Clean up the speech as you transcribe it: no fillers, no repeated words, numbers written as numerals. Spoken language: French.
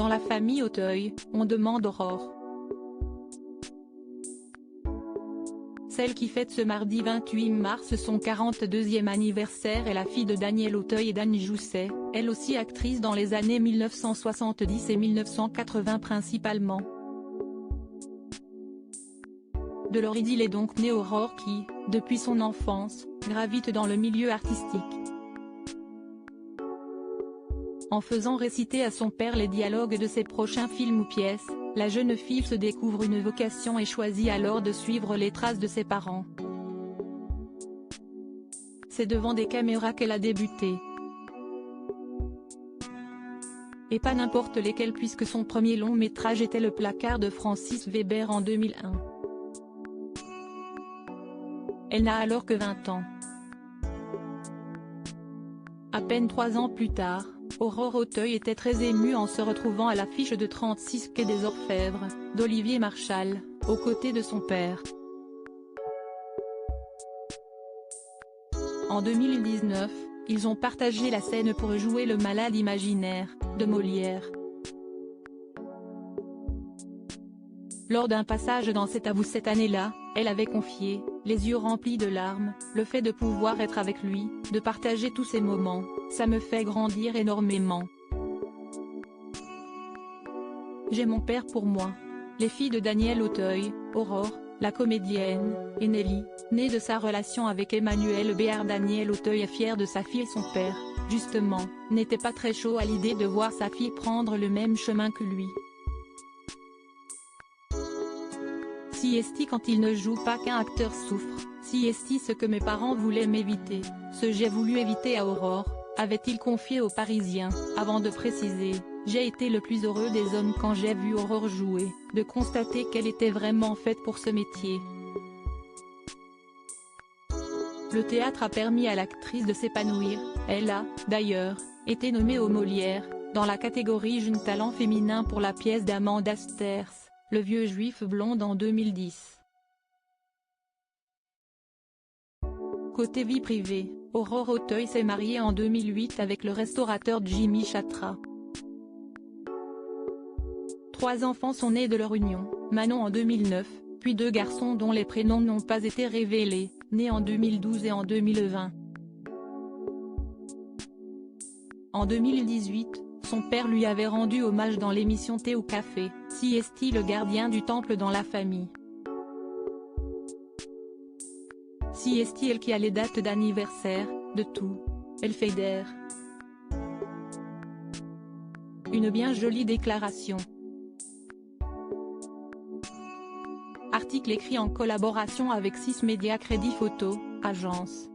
Dans la famille Auteuil, on demande Aurore. Celle qui fête ce mardi 28 mars son 42e anniversaire est la fille de Daniel Auteuil et d'Anne Jousset, elle aussi actrice dans les années 1970 et 1980 principalement. De leur idylle est donc née Aurore qui, depuis son enfance, gravite dans le milieu artistique. En faisant réciter à son père les dialogues de ses prochains films ou pièces, la jeune fille se découvre une vocation et choisit alors de suivre les traces de ses parents. C'est devant des caméras qu'elle a débuté. Et pas n'importe lesquelles puisque son premier long métrage était Le Placard de Francis Weber en 2001. Elle n'a alors que 20 ans. À peine 3 ans plus tard, Aurore Auteuil était très émue en se retrouvant à l'affiche de 36 quai des Orfèvres, d'Olivier Marchal, aux côtés de son père. En 2019, ils ont partagé la scène pour jouer Le Malade imaginaire, de Molière. Lors d'un passage dans C'est à vous cette année-là, elle avait confié, les yeux remplis de larmes, le fait de pouvoir être avec lui, de partager tous ces moments, ça me fait grandir énormément. J'ai mon père pour moi. Les filles de Daniel Auteuil, Aurore, la comédienne, et Nelly, née de sa relation avec Emmanuel Béard. Daniel Auteuil est fier de sa fille et son père, justement, n'était pas très chaud à l'idée de voir sa fille prendre le même chemin que lui. Si est-il quand il ne joue pas qu'un acteur souffre, si est-il ce que mes parents voulaient m'éviter, ce j'ai voulu éviter à Aurore, avait-il confié aux Parisiens, avant de préciser, j'ai été le plus heureux des hommes quand j'ai vu Aurore jouer, de constater qu'elle était vraiment faite pour ce métier. Le théâtre a permis à l'actrice de s'épanouir, elle a, d'ailleurs, été nommée aux Molières, dans la catégorie Jeune talent féminin pour la pièce d'Amanda Sters, Le vieux juif blonde en 2010. Côté vie privée, Aurore Auteuil s'est mariée en 2008 avec le restaurateur Jimmy Chatra. 3 enfants sont nés de leur union, Manon en 2009, puis 2 garçons dont les prénoms n'ont pas été révélés, nés en 2012 et en 2020. En 2018, son père lui avait rendu hommage dans l'émission Thé au café, Si est-il le gardien du temple dans la famille. Si est-il qui a les dates d'anniversaire, de tout. Elle fédère. Une bien jolie déclaration. Article écrit en collaboration avec 6 Médias Crédit Photo, agence.